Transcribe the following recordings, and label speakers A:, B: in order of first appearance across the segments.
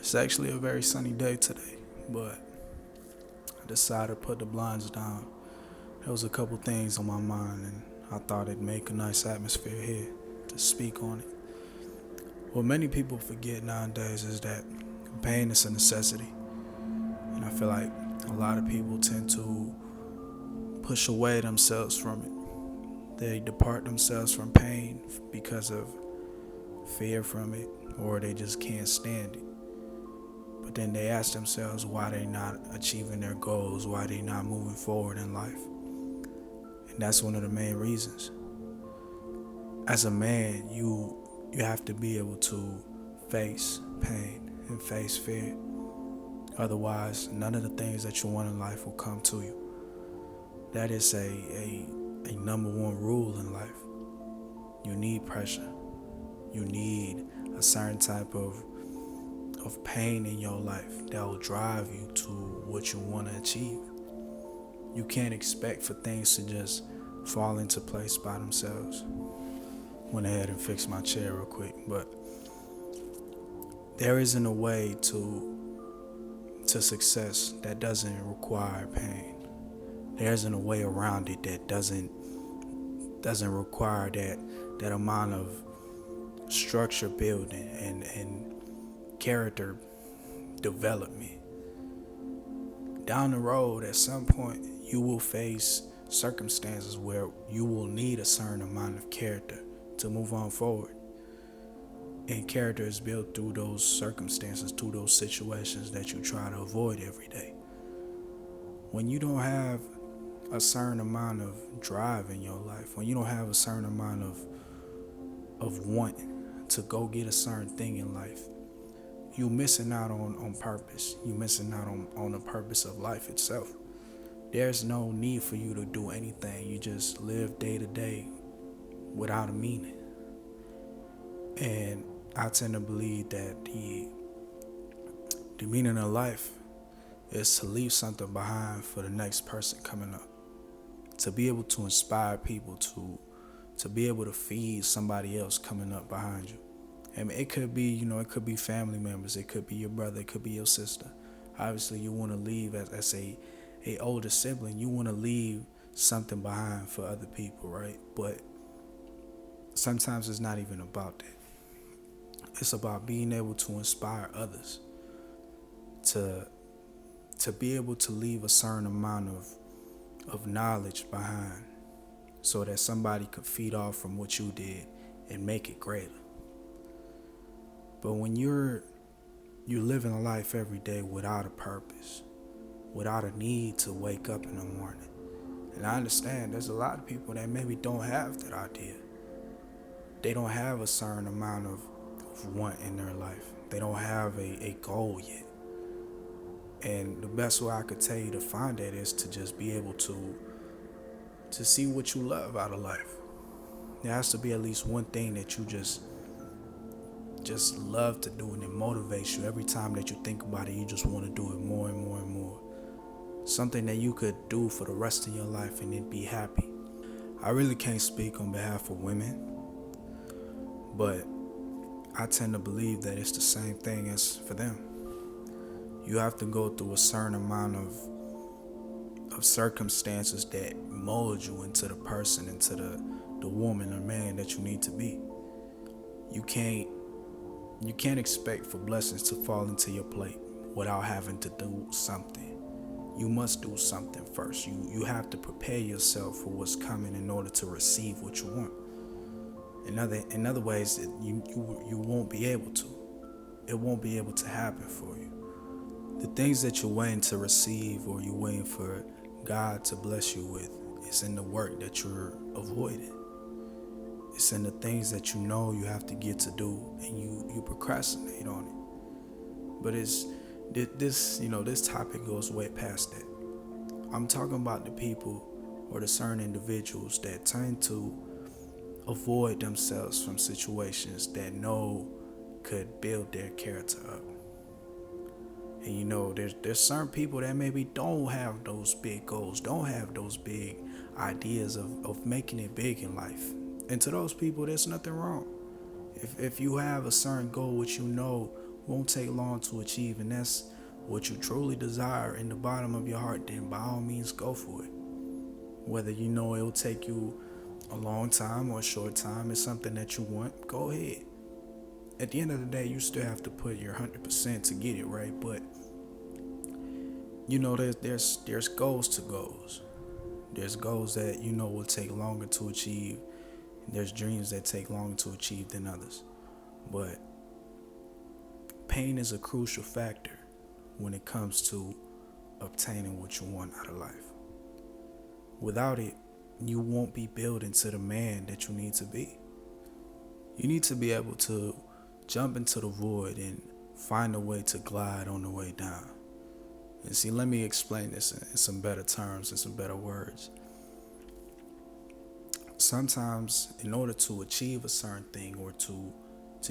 A: It's actually a very sunny day today, but I decided to put the blinds down. There was a couple things on my mind, and I thought it'd make a nice atmosphere here to speak on it. What many people forget nowadays is that pain is a necessity, and I feel like a lot of people tend to push away themselves from it. They depart themselves from pain because of fear from it, or they just can't stand it. But then they ask themselves why they're not achieving their goals, why they're not moving forward in life. And that's one of the main reasons. As a man, you have to be able to face pain and face fear. Otherwise, none of the things that you want in life will come to you. That is a number one rule in life. You need pressure. You need a certain type of pain in your life that will drive you to what you want to achieve. You can't expect for things to just fall into place by themselves. Went ahead and fixed my chair real quick, but there isn't a way to success that doesn't require pain. There isn't a way around it that doesn't require that amount of structure building and character development. Down the road, at some point, you will face circumstances where you will need a certain amount of character to move on forward. And character is built through those circumstances, through those situations that you try to avoid every day. When you don't have a certain amount of drive in your life, when you don't have a certain amount of want to go get a certain thing in life, you missing out on purpose. You missing out on the purpose of life itself. There's no need for you to do anything. You just live day to day without a meaning. And I tend to believe that the meaning of life is to leave something behind for the next person coming up. To be able to inspire people, to be able to feed somebody else coming up behind you. I mean, it could be, it could be family members, it could be your brother, it could be your sister. Obviously, you want to leave as a older sibling, you want to leave something behind for other people, right? But sometimes it's not even about that. It's about being able to inspire others to be able to leave a certain amount of knowledge behind so that somebody could feed off from what you did and make it greater. But when you're living a life every day without a purpose, without a need to wake up in the morning, and I understand there's a lot of people that maybe don't have that idea. They don't have a certain amount of want in their life. They don't have a goal yet. And the best way I could tell you to find that is to just be able to see what you love out of life. There has to be at least one thing that you just love to do, and it motivates you every time that you think about it. You just want to do it more and more and more. Something that you could do for the rest of your life and then be happy. I really can't speak on behalf of women, but I tend to believe that it's the same thing as for them. You have to go through a certain amount of circumstances that mold you into the person, into the woman or man that you need to be. You can't expect for blessings to fall into your plate without having to do something. You must do something first. You have to prepare yourself for what's coming in order to receive what you want. In other ways, you won't be able to. It won't be able to happen for you. The things that you're waiting to receive or you're waiting for God to bless you with is in the work that you're avoiding. It's in the things that you know you have to get to do and you procrastinate on it. But this topic goes way past that. I'm talking about the people or the certain individuals that tend to avoid themselves from situations that could build their character up. And there's certain people that maybe don't have those big goals, don't have those big ideas of making it big in life. And to those people, there's nothing wrong. If you have a certain goal which you know won't take long to achieve, and that's what you truly desire in the bottom of your heart, then by all means go for it. Whether you know it'll take you a long time or a short time, it's something that you want, go ahead. At the end of the day, you still have to put your 100% to get it right, but there's goals to goals. There's goals that will take longer to achieve. There's dreams that take longer to achieve than others. But pain is a crucial factor when it comes to obtaining what you want out of life. Without it, you won't be built into the man that you need to be. You need to be able to jump into the void and find a way to glide on the way down. And see, let me explain this in some better terms and some better words. Sometimes, in order to achieve a certain thing or to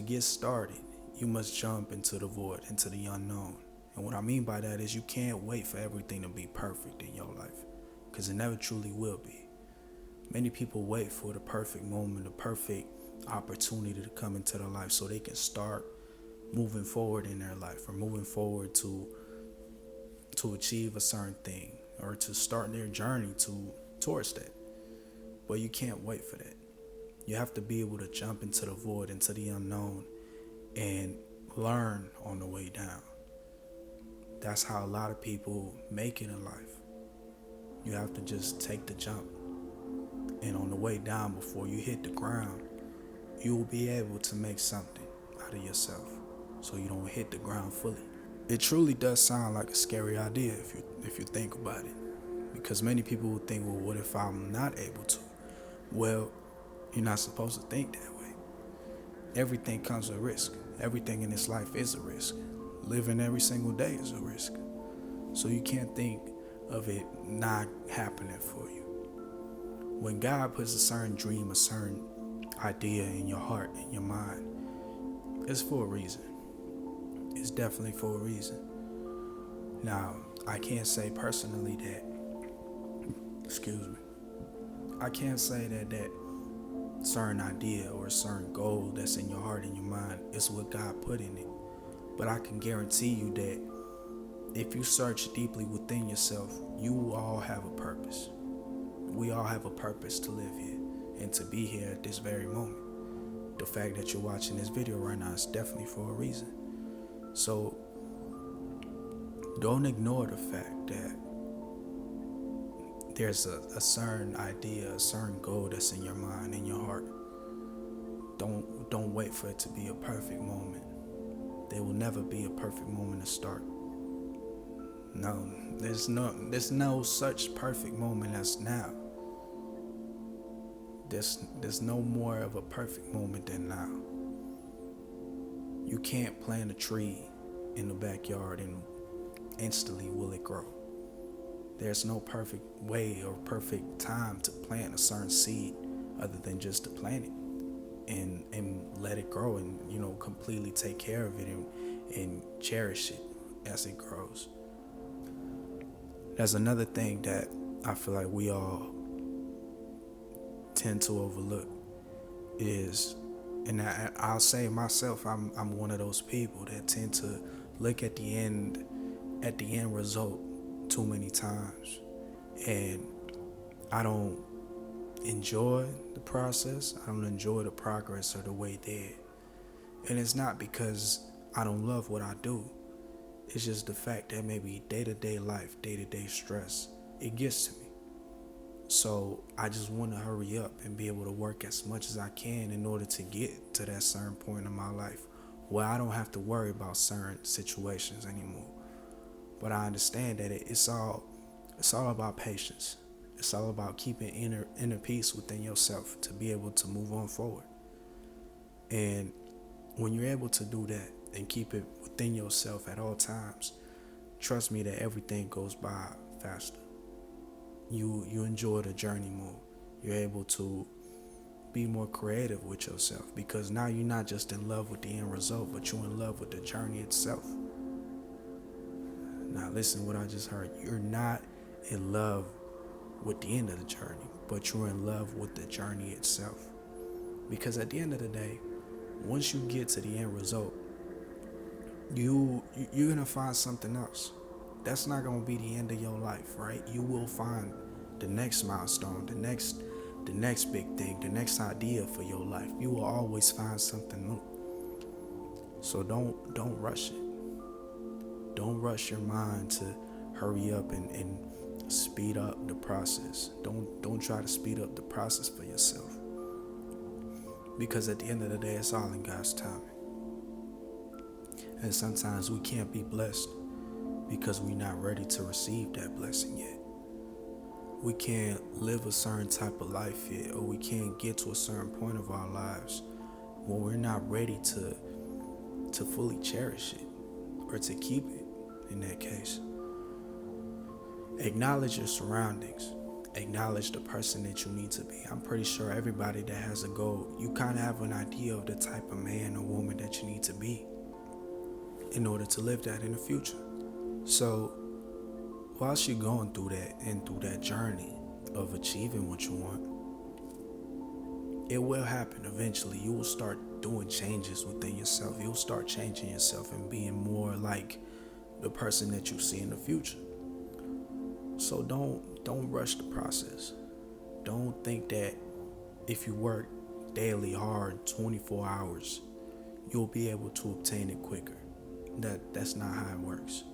A: get started, you must jump into the void, into the unknown. And what I mean by that is you can't wait for everything to be perfect in your life, because it never truly will be. Many people wait for the perfect moment, the perfect opportunity to come into their life so they can start moving forward in their life, or moving forward to achieve a certain thing, or to start their journey towards that. But you can't wait for that. You have to be able to jump into the void, into the unknown, and learn on the way down. That's how a lot of people make it in life. You have to just take the jump. And on the way down, before you hit the ground, you will be able to make something out of yourself so you don't hit the ground fully. It truly does sound like a scary idea if you think about it. Because many people will think, well, what if I'm not able to? Well, you're not supposed to think that way. Everything comes with risk. Everything in this life is a risk. Living every single day is a risk. So you can't think of it not happening for you. When God puts a certain dream, a certain idea in your heart, in your mind, it's for a reason. It's definitely for a reason. Now, I can't say personally that, I can't say that certain idea or a certain goal that's in your heart and your mind is what God put in it. But I can guarantee you that if you search deeply within yourself, you all have a purpose. We all have a purpose to live here and to be here at this very moment. The fact that you're watching this video right now is definitely for a reason. So don't ignore the fact that there's a certain idea, a certain goal that's in your mind, in your heart. Don't wait for it to be a perfect moment. There will never be a perfect moment to start. No, there's no such perfect moment as now. There's no more of a perfect moment than now. You can't plant a tree in the backyard and instantly will it grow. There's no perfect way or perfect time to plant a certain seed other than just to plant it and let it grow and completely take care of it and cherish it as it grows. There's another thing that I feel like we all tend to overlook is, and I'll say myself, I'm one of those people that tend to look at the end result too many times, and I don't enjoy the process. I don't enjoy the progress or the way there. And it's not because I don't love what I do. It's just the fact that maybe day-to-day life, day-to-day stress, it gets to me. So I just want to hurry up and be able to work as much as I can in order to get to that certain point in my life where I don't have to worry about certain situations anymore. But I understand that it's all about patience. It's all about keeping inner peace within yourself to be able to move on forward. And when you're able to do that and keep it within yourself at all times, trust me that everything goes by faster. You enjoy the journey more. You're able to be more creative with yourself because now you're not just in love with the end result, but you're in love with the journey itself. Now listen what I just heard. You're not in love with the end of the journey, but you're in love with the journey itself. Because at the end of the day, once you get to the end result, you're gonna find something else. That's not gonna be the end of your life, right? You will find the next milestone, the next big thing, the next idea for your life. You will always find something new. So don't rush it. Don't rush your mind to hurry up and speed up the process. Don't try to speed up the process for yourself. Because at the end of the day, it's all in God's timing. And sometimes we can't be blessed because we're not ready to receive that blessing yet. We can't live a certain type of life yet, or we can't get to a certain point of our lives when we're not ready to fully cherish it or to keep it in that case. Acknowledge your surroundings. Acknowledge the person that you need to be. I'm pretty sure everybody that has a goal, you kind of have an idea of the type of man or woman that you need to be in order to live that in the future. So whilst you're going through that and through that journey of achieving what you want, it will happen eventually. You will start doing changes within yourself. You'll start changing yourself and being more like the person that you see in the future. So don't rush the process. Don't think that if you work daily hard 24 hours, you'll be able to obtain it quicker. That's not how it works.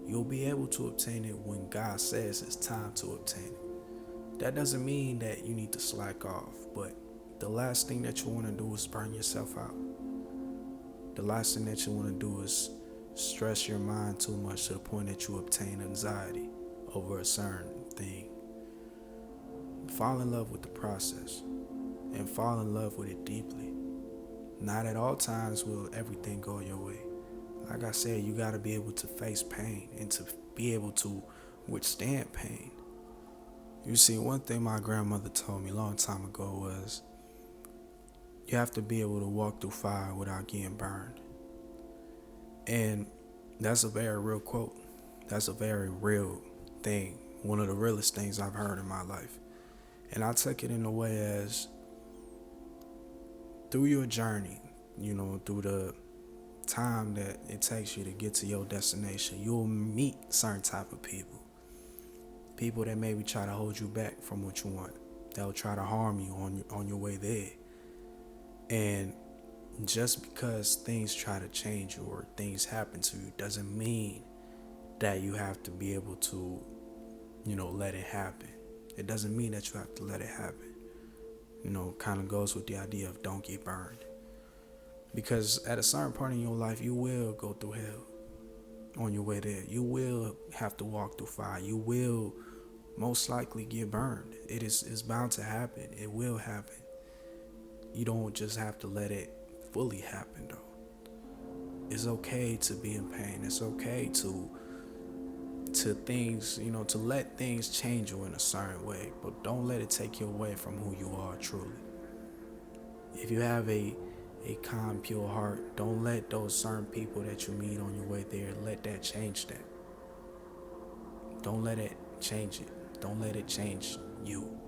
A: You'll be able to obtain it when God says it's time to obtain it. That doesn't mean that you need to slack off, but the last thing that you want to do is burn yourself out. The last thing that you want to do is stress your mind too much to the point that you obtain anxiety over a certain thing. Fall in love with the process and fall in love with it deeply. Not at all times will everything go your way. Like I said, you got to be able to face pain and to be able to withstand pain. You see, one thing my grandmother told me a long time ago was, you have to be able to walk through fire without getting burned. And that's a very real quote. That's a very real thing. One of the realest things I've heard in my life. And I took it in a way as, through your journey, through the time that it takes you to get to your destination, you'll meet certain type of people that maybe try to hold you back from what you want. They'll try to harm you on your way there. And just because things try to change you or things happen to you doesn't mean that you have to be able to let it happen. It doesn't mean that you have to let it happen. Kind of goes with the idea of don't get burned. Because at a certain point in your life, you will go through hell on your way there. You will have to walk through fire. You will most likely get burned. It's bound to happen. It will happen. You don't just have to let it fully happen, though. It's okay to be in pain. It's okay to things, to let things change you in a certain way, but don't let it take you away from who you are truly. If you have a calm, pure heart, don't let those certain people that you meet on your way there, let that change that. Don't let it change it. Don't let it change you.